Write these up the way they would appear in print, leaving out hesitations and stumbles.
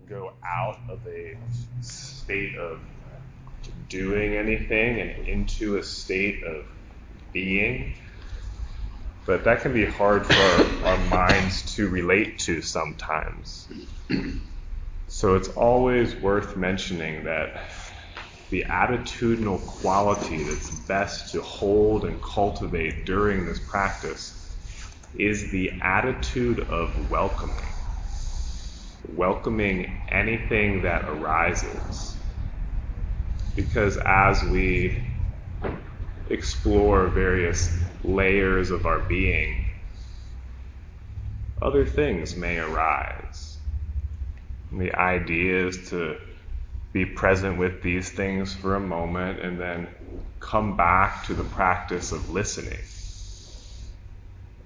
go out of a state of doing anything and into a state of being. But that can be hard for our minds to relate to sometimes. So it's always worth mentioning that the attitudinal quality that's best to hold and cultivate during this practice is the attitude of welcoming anything that arises. Because as we explore various layers of our being, other things may arise. And the idea is to be present with these things for a moment and then come back to the practice of listening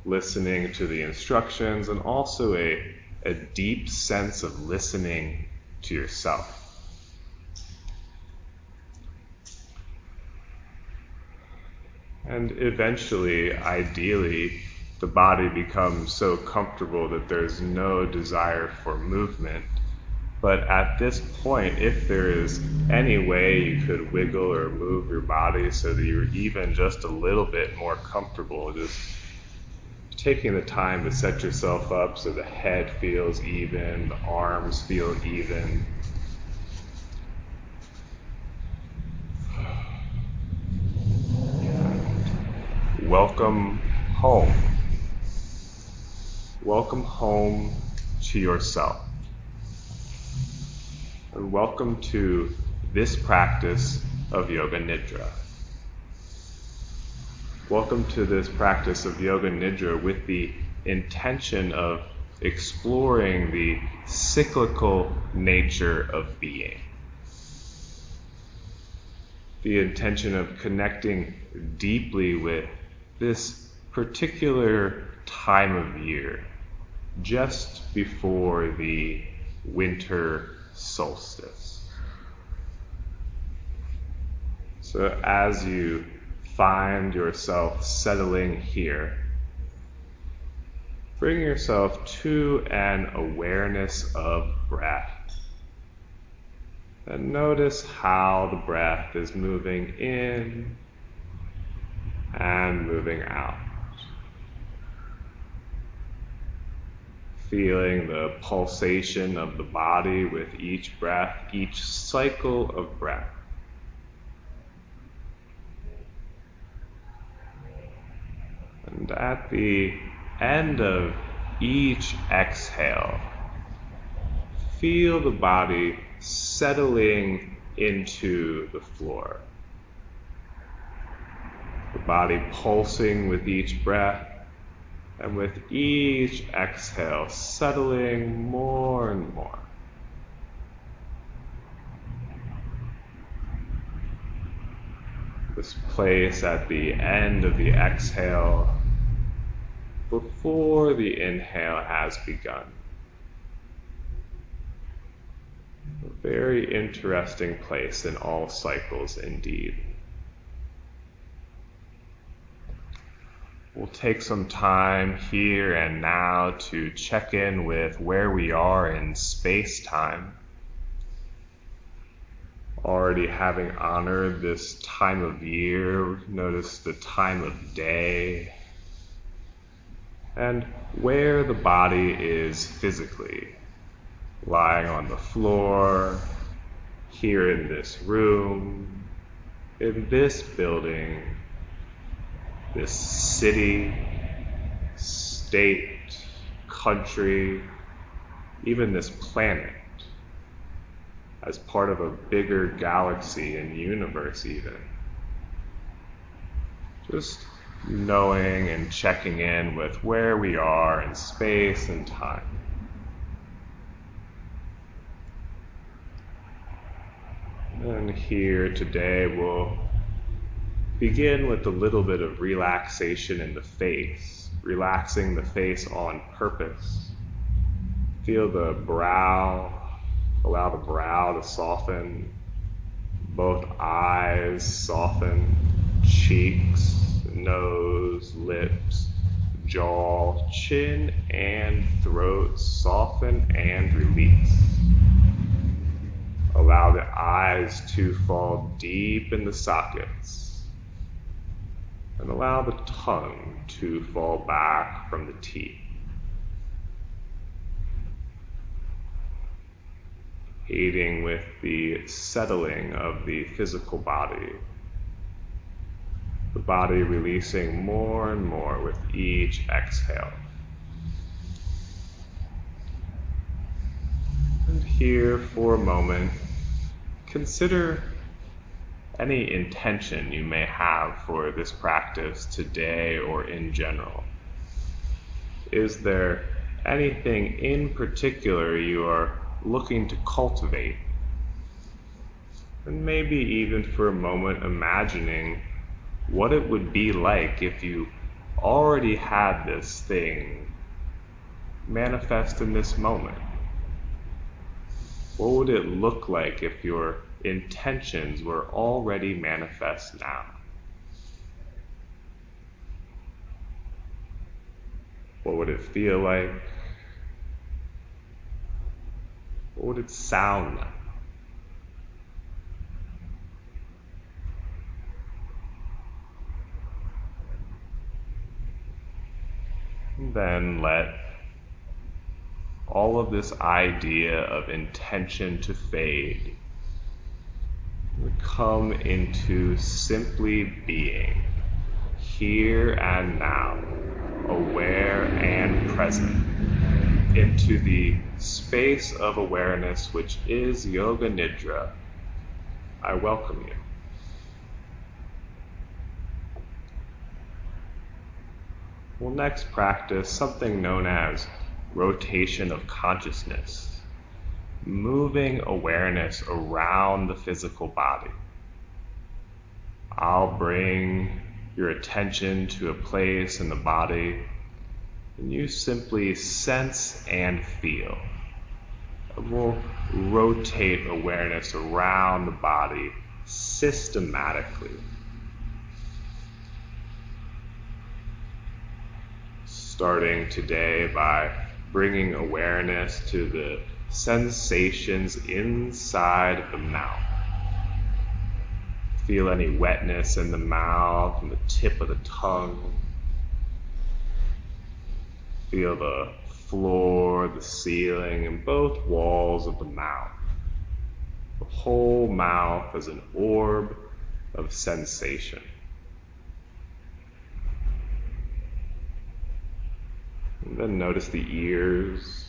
to the instructions, and also a deep sense of listening to yourself. And eventually, ideally, the body becomes so comfortable that there's no desire for movement. But at this point, if there is any way you could wiggle or move your body so that you're even just a little bit more comfortable, just taking the time to set yourself up so the head feels even, the arms feel even. Welcome home. Welcome home to yourself. And welcome to this practice of Yoga Nidra. Welcome to this practice of Yoga Nidra with the intention of exploring the cyclical nature of being. The intention of connecting deeply with this particular time of year, just before the winter solstice. So as you find yourself settling here, bring yourself to an awareness of breath. And notice how the breath is moving in and moving out. Feeling the pulsation of the body with each breath, each cycle of breath. And at the end of each exhale, feel the body settling into the floor. The body pulsing with each breath, and with each exhale, settling more and more. This place at the end of the exhale, before the inhale has begun. A very interesting place in all cycles indeed. We'll take some time here and now to check in with where we are in space-time. Already having honored this time of year, notice the time of day, and where the body is physically. Lying on the floor, here in this room, in this building, this city, state, country, even this planet, as part of a bigger galaxy and universe even. Just knowing and checking in with where we are in space and time. And here today we'll begin with a little bit of relaxation in the face, relaxing the face on purpose. Feel the brow, allow the brow to soften, both eyes soften, cheeks, nose, lips, jaw, chin, and throat soften and release. Allow the eyes to fall deep in the sockets, and allow the tongue to fall back from the teeth. Aiding with the settling of the physical body. The body releasing more and more with each exhale. And here for a moment, consider any intention you may have for this practice today or in general. Is there anything in particular you are looking to cultivate? And maybe even for a moment imagining what it would be like if you already had this thing manifest in this moment. What would it look like if your intentions were already manifest now? What would it feel like? What would it sound like? And then let all of this idea of intention to fade come into simply being, here and now, aware and present, into the space of awareness which is Yoga Nidra. I welcome you. We'll next practice something known as rotation of consciousness, moving awareness around the physical body. I'll bring your attention to a place in the body, and you simply sense and feel. We'll rotate awareness around the body systematically. Starting today by bringing awareness to the sensations inside the mouth. Feel any wetness in the mouth and the tip of the tongue. Feel the floor, the ceiling, and both walls of the mouth. The whole mouth as an orb of sensation. And then notice the ears,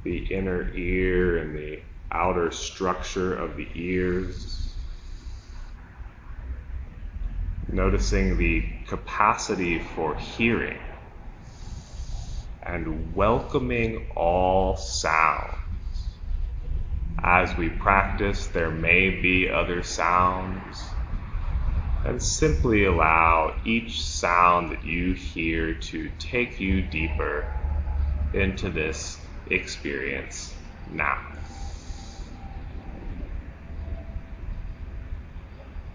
the inner ear and the outer structure of the ears. Noticing the capacity for hearing and welcoming all sounds. As we practice, there may be other sounds. And simply allow each sound that you hear to take you deeper into this experience now.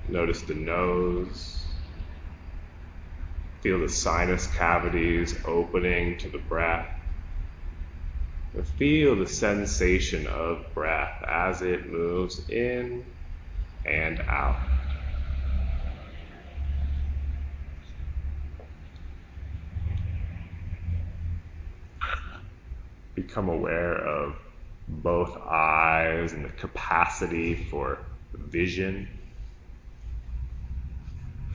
Notice the nose. Feel the sinus cavities opening to the breath. Feel the sensation of breath as it moves in and out. Become aware of both eyes and the capacity for vision.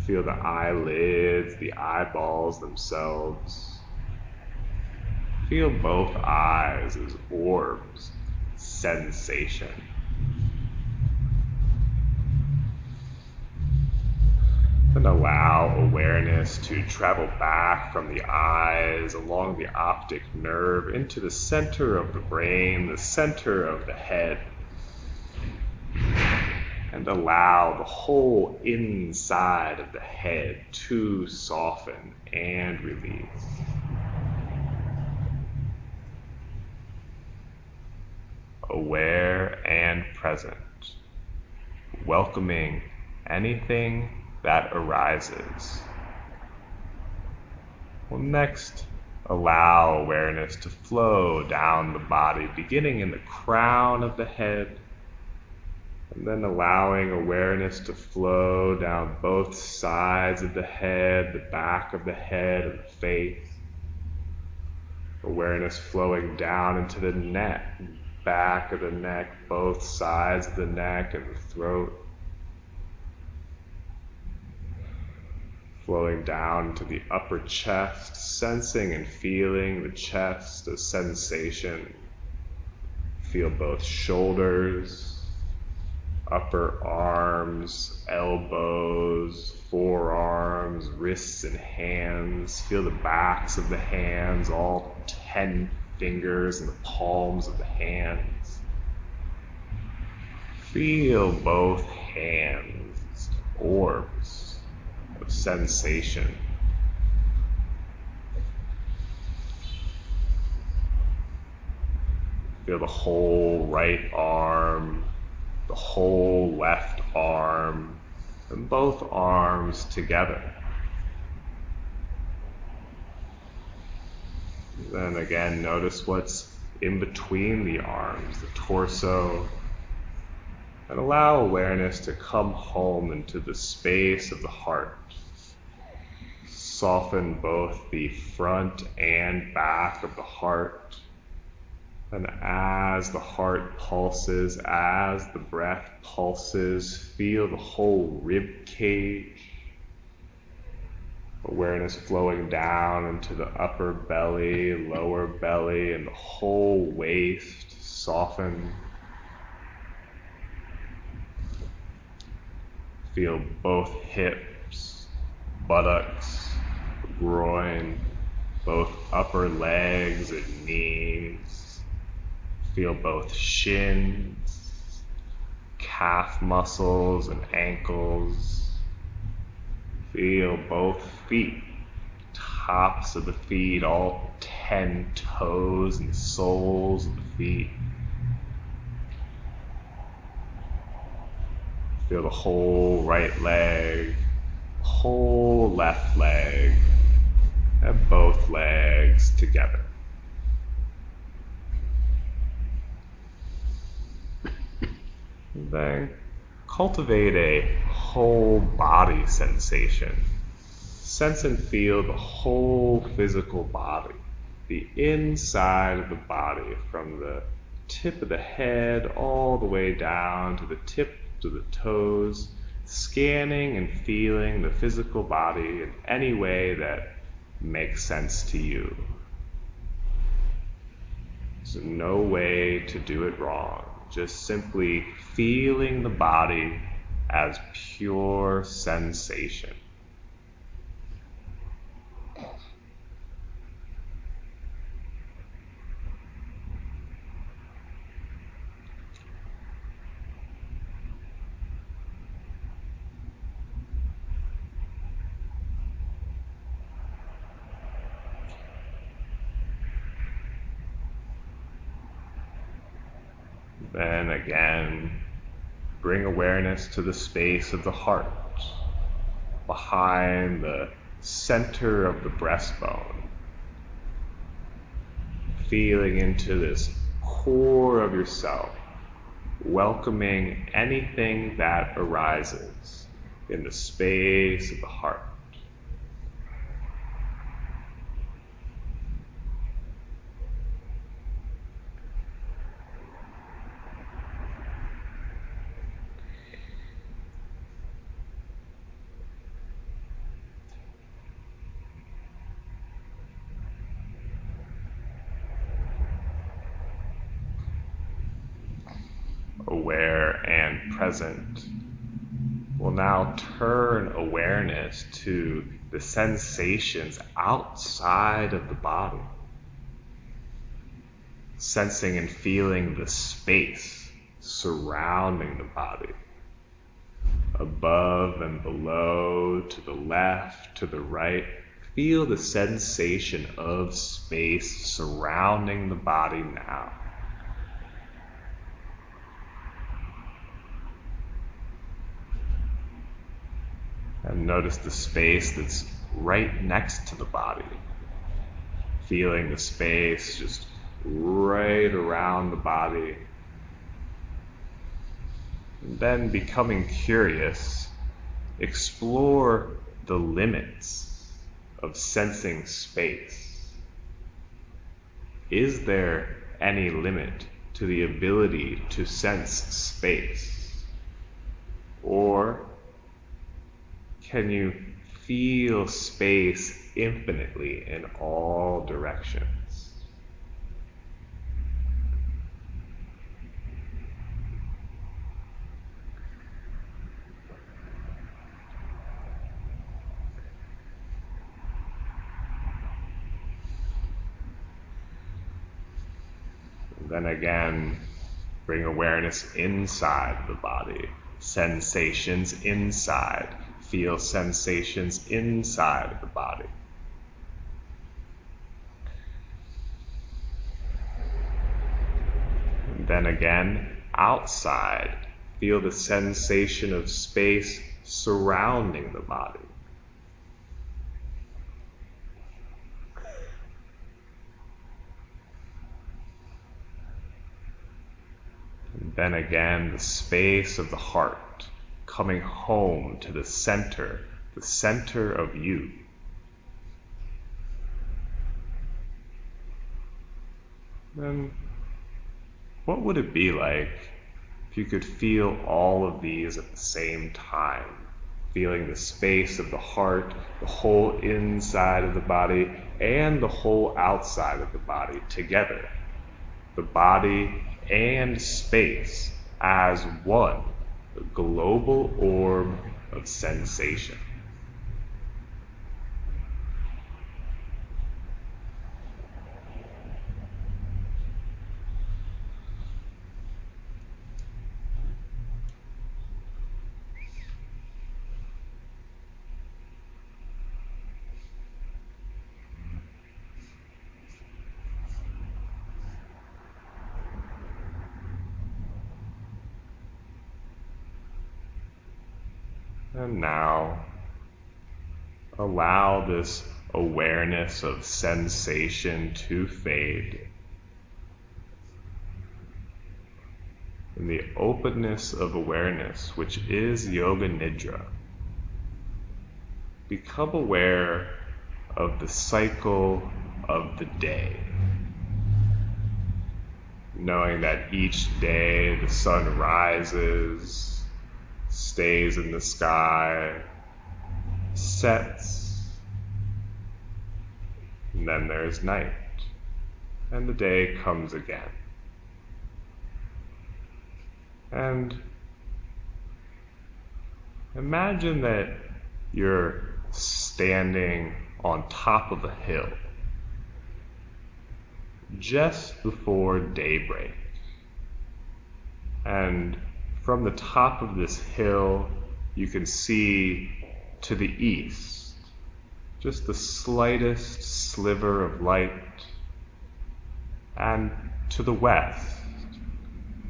Feel the eyelids, the eyeballs themselves. Feel both eyes as orbs, sensation. And allow awareness to travel back from the eyes, along the optic nerve, into the center of the brain, the center of the head. And allow the whole inside of the head to soften and release. Aware and present, welcoming anything that arises. We'll next Allow awareness to flow down the body, beginning in the crown of the head, and then allowing awareness to flow down both sides of the head, the back of the head, and the face. Awareness flowing down into the neck, back of the neck, both sides of the neck, and the throat. Flowing down to the upper chest, sensing and feeling the chest as sensation. Feel both shoulders, upper arms, elbows, forearms, wrists and hands. Feel the backs of the hands, all 10 fingers and the palms of the hands. Feel both hands, orbs of sensation. Feel the whole right arm, the whole left arm, and both arms together. Then again, notice what's in between the arms, the torso, and allow awareness to come home into the space of the heart. Soften both the front and back of the heart. And as the heart pulses, as the breath pulses, feel the whole rib cage. Awareness flowing down into the upper belly, lower belly, and the whole waist. Soften. Feel both hips, buttocks, groin, both upper legs and knees. Feel both shins, calf muscles and ankles. Feel both feet, tops of the feet, all 10 toes and soles of the feet. Feel the whole right leg, whole left leg, and both legs together. Then cultivate a whole body sensation. Sense and feel the whole physical body, the inside of the body, from the tip of the head all the way down to the tip of the toes, scanning and feeling the physical body in any way that makes sense to you. There's no way to do it wrong. Just simply feeling the body as pure sensation. Then again, bring awareness to the space of the heart, behind the center of the breastbone. Feeling into this core of yourself, welcoming anything that arises in the space of the heart. Aware and present. We'll now turn awareness to the sensations outside of the body. Sensing and feeling the space surrounding the body. Above and below, to the left, to the right. Feel the sensation of space surrounding the body now. And notice the space that's right next to the body. feeling the space just right around the body. And then becoming curious, explore the limits of sensing space. Is there any limit to the ability to sense space? Or can you feel space infinitely in all directions? Then again, bring awareness inside the body, sensations inside. Feel sensations inside the body. And then again, outside. Feel the sensation of space surrounding the body. And then again, the space of the heart, coming home to the center of you. Then what would it be like if you could feel all of these at the same time? Feeling the space of the heart, the whole inside of the body, and the whole outside of the body together. The body and space as one, a global orb of sensation. And now, allow this awareness of sensation to fade. In the openness of awareness, which is Yoga Nidra, become aware of the cycle of the day. Knowing that each day the sun rises, stays in the sky, sets, and then there's night, and the day comes again. And imagine that you're standing on top of a hill just before daybreak, and from the top of this hill, you can see to the east, just the slightest sliver of light, and to the west,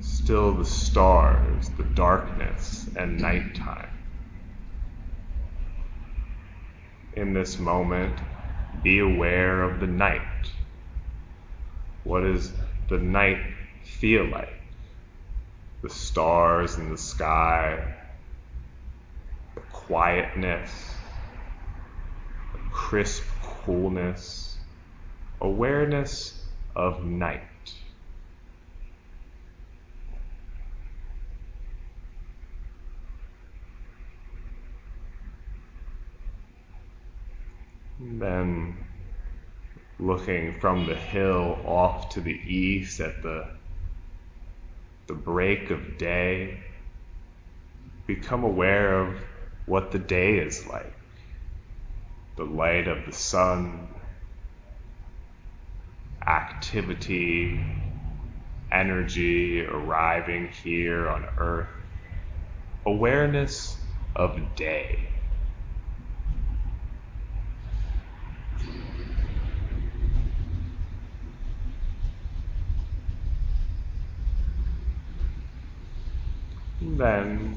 still the stars, the darkness, and nighttime. In this moment, be aware of the night. What does the night feel like? The stars in the sky, the quietness, the crisp coolness, awareness of night. And then looking from the hill off to the east at the break of day, become aware of what the day is like. The light of the sun, activity, energy arriving here on earth, awareness of day. And then,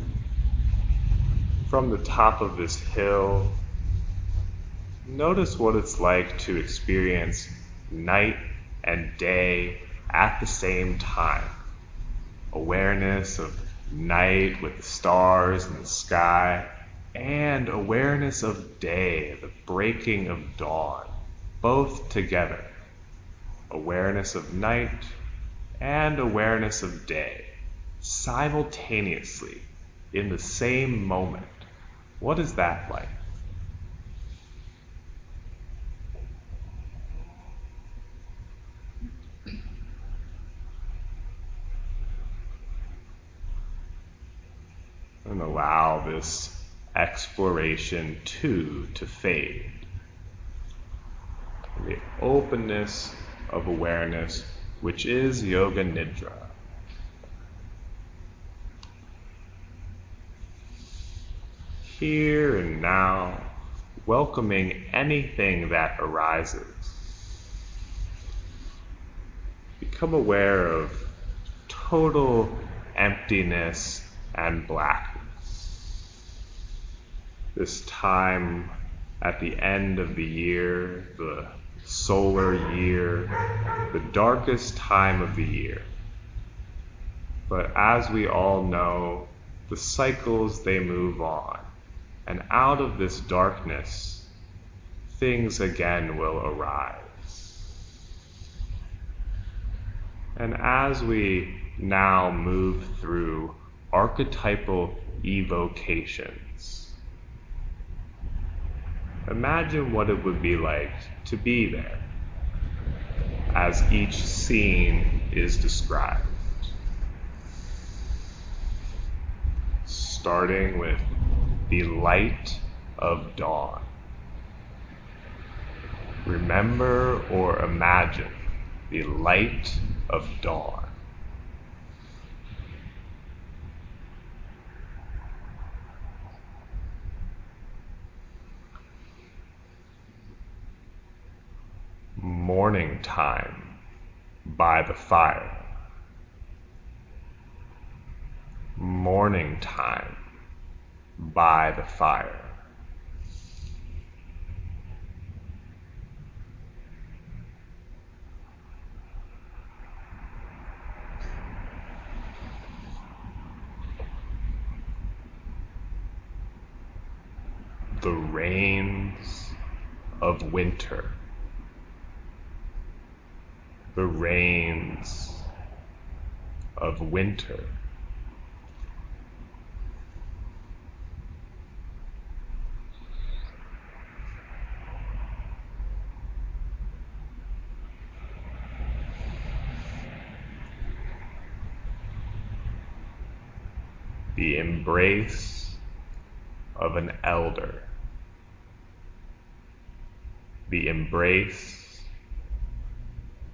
from the top of this hill, notice what it's like to experience night and day at the same time. Awareness of night with the stars in the sky, and awareness of day, the breaking of dawn, both together. Awareness of night and awareness of day, simultaneously, in the same moment. What is that like? And allow this exploration to fade. The openness of awareness, which is Yoga Nidra. Here and now, welcoming anything that arises. Become aware of total emptiness and blackness. This time at the end of the year, the solar year, the darkest time of the year. But as we all know, the cycles, they move on. And out of this darkness, things again will arise. And as we now move through archetypal evocations, imagine what it would be like to be there as each scene is described. Starting with the light of dawn. Remember or imagine the light of dawn. Morning time by the fire. Morning time by the fire. The rains of winter. The rains of winter. The embrace of an elder. The embrace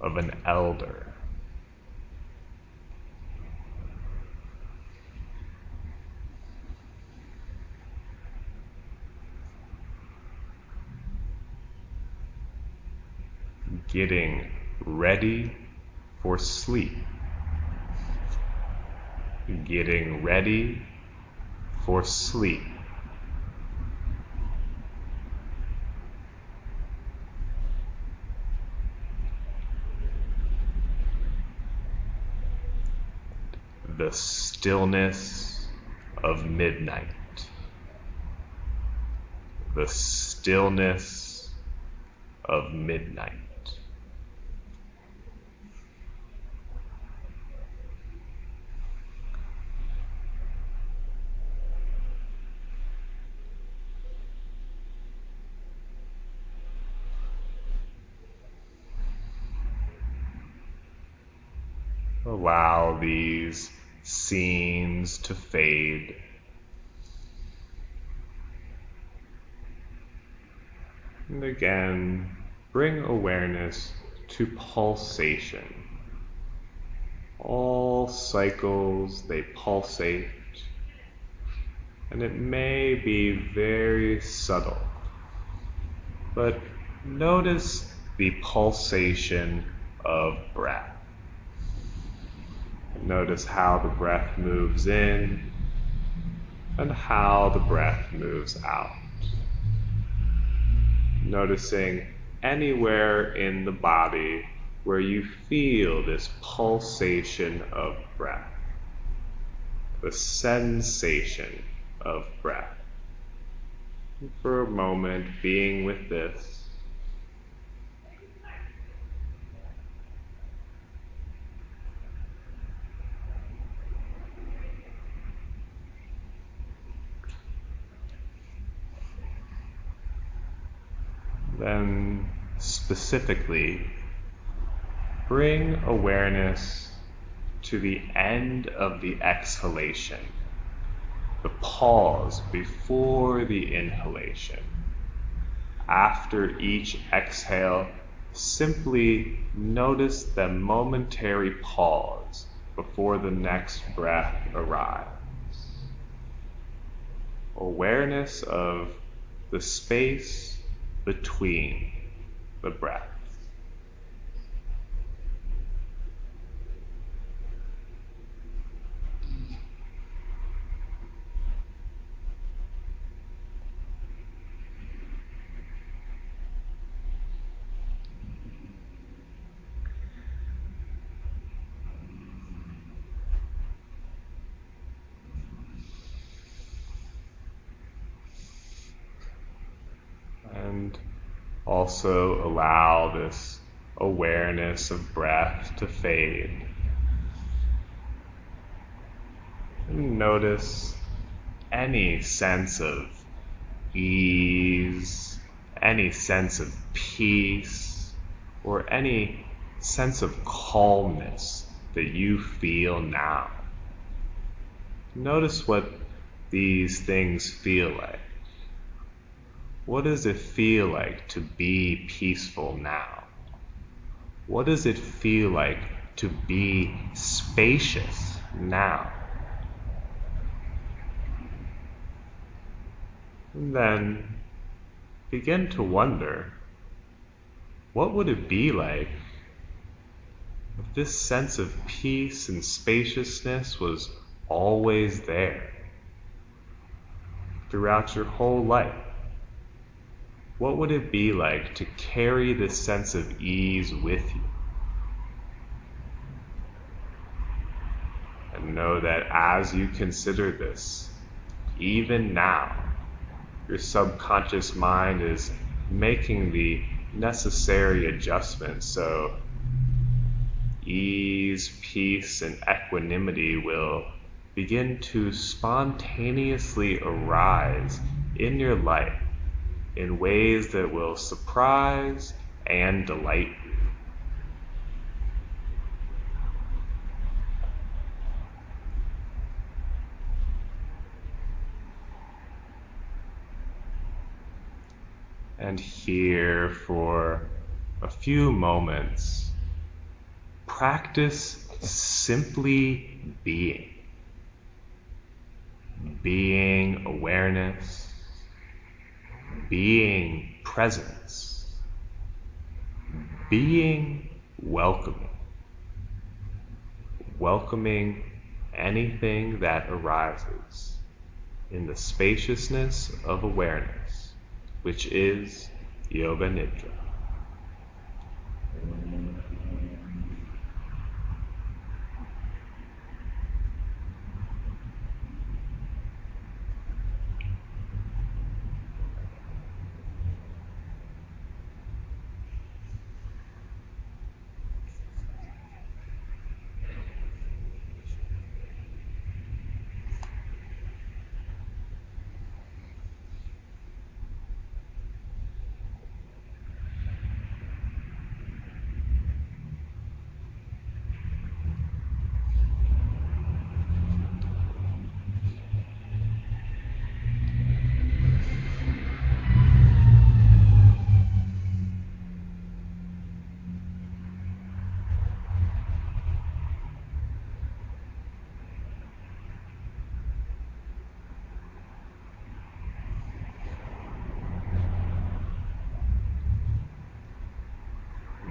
of an elder. Getting ready for sleep. Getting ready for sleep. The stillness of midnight. The stillness of midnight. Allow these scenes to fade. And again, bring awareness to pulsation. All cycles, they pulsate, and it may be very subtle, but notice the pulsation of breath. Notice how the breath moves in and how the breath moves out. Noticing anywhere in the body where you feel this pulsation of breath, the sensation of breath. For a moment, being with this. Then specifically, bring awareness to the end of the exhalation, the pause before the inhalation. After each exhale, simply notice the momentary pause before the next breath arrives. Awareness of the space between the breaths. And also allow this awareness of breath to fade. And notice any sense of ease, any sense of peace, or any sense of calmness that you feel now. Notice what these things feel like. What does it feel like to be peaceful now? What does it feel like to be spacious now? And then begin to wonder, what would it be like if this sense of peace and spaciousness was always there throughout your whole life? What would it be like to carry this sense of ease with you? And know that as you consider this, even now, your subconscious mind is making the necessary adjustments so ease, peace, and equanimity will begin to spontaneously arise in your life in ways that will surprise and delight you. And here for a few moments, practice simply being. Being awareness, being presence, being welcoming. Welcoming anything that arises in the spaciousness of awareness, which is Yoga Nidra.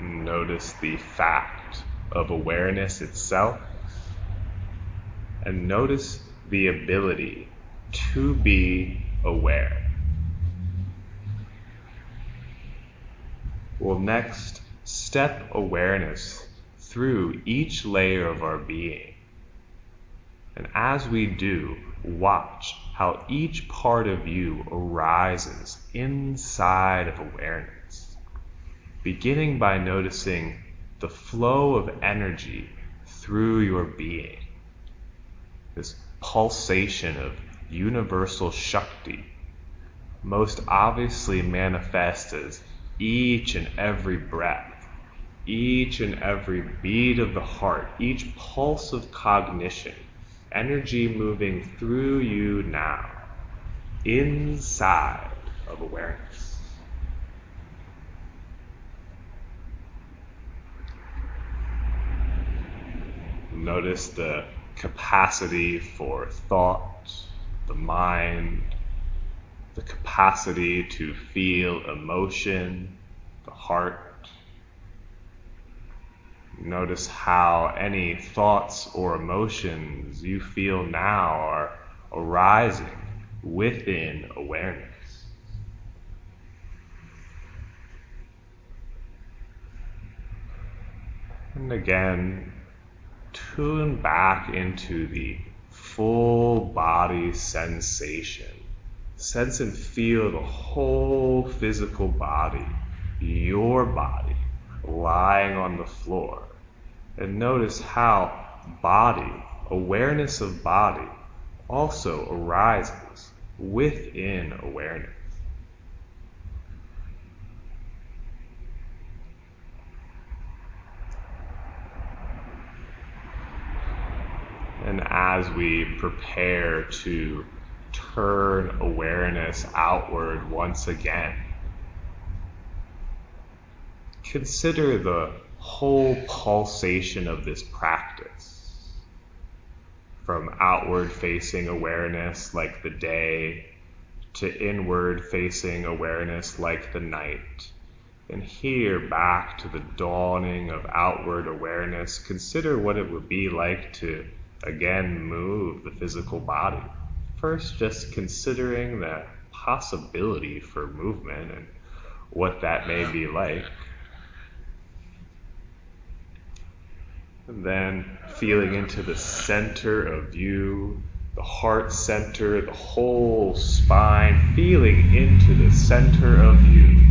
Notice the fact of awareness itself, and notice the ability to be aware. we'll next step awareness through each layer of our being. And as we do, watch how each part of you arises inside of awareness, beginning by noticing the flow of energy through your being, this pulsation of universal Shakti, most obviously manifest as each and every breath, each and every beat of the heart, each pulse of cognition, energy moving through you now, inside of awareness. Notice the capacity for thought, the mind, the capacity to feel emotion, the heart. Notice how any thoughts or emotions you feel now are arising within awareness. And again, tune back into the full body sensation. Sense and feel the whole physical body, your body, lying on the floor. And notice how body, awareness of body, also arises within awareness. And as we prepare to turn awareness outward once again, consider the whole pulsation of this practice, from outward facing awareness like the day to inward facing awareness like the night. And here back to the dawning of outward awareness, consider what it would be like to again move the physical body. First, just considering the possibility for movement and what that may be like. And then feeling into the center of you, the heart center, the whole spine, feeling into the center of you.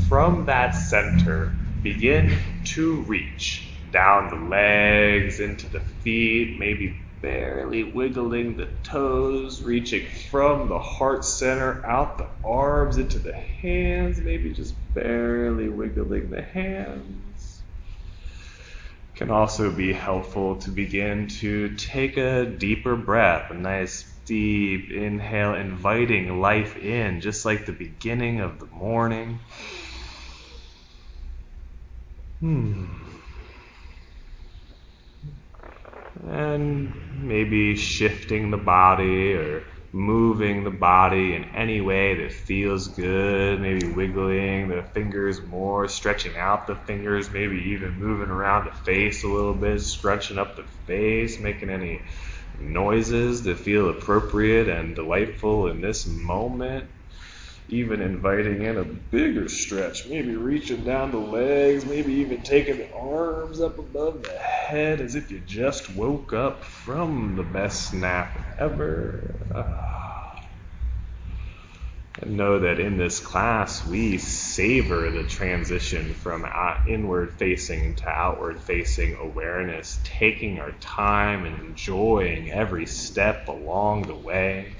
From that center, begin to reach down the legs, into the feet, maybe barely wiggling the toes, reaching from the heart center out the arms into the hands, maybe just barely wiggling the hands. It can also be helpful to begin to take a deeper breath, a nice deep inhale, inviting life in, just like the beginning of the morning. And maybe shifting the body or moving the body in any way that feels good, maybe wiggling the fingers more, stretching out the fingers, maybe even moving around the face a little bit, scrunching up the face, making any noises that feel appropriate and delightful in this moment. Even inviting in a bigger stretch, maybe reaching down the legs, maybe even taking the arms up above the head as if you just woke up from the best nap ever. And know that in this class we savor the transition from inward facing to outward facing awareness, taking our time and enjoying every step along the way.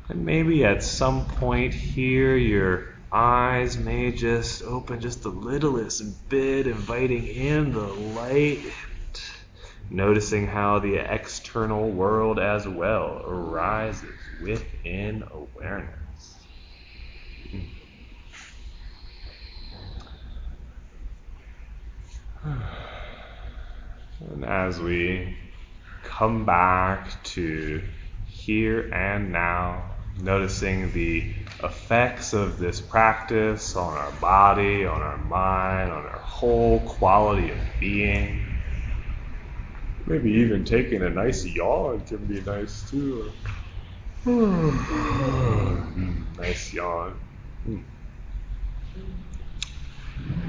And maybe at some point here, your eyes may just open just the littlest bit, inviting in the light, noticing how the external world as well arises within awareness. And as we come back to here and now, noticing the effects of this practice on our body, on our mind, on our whole quality of being. Maybe even taking a nice yawn can be nice too. Nice yawn.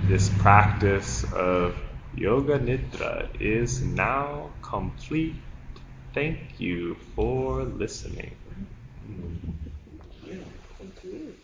This practice of Yoga Nidra is now complete. Thank you for listening. Yeah, thank you.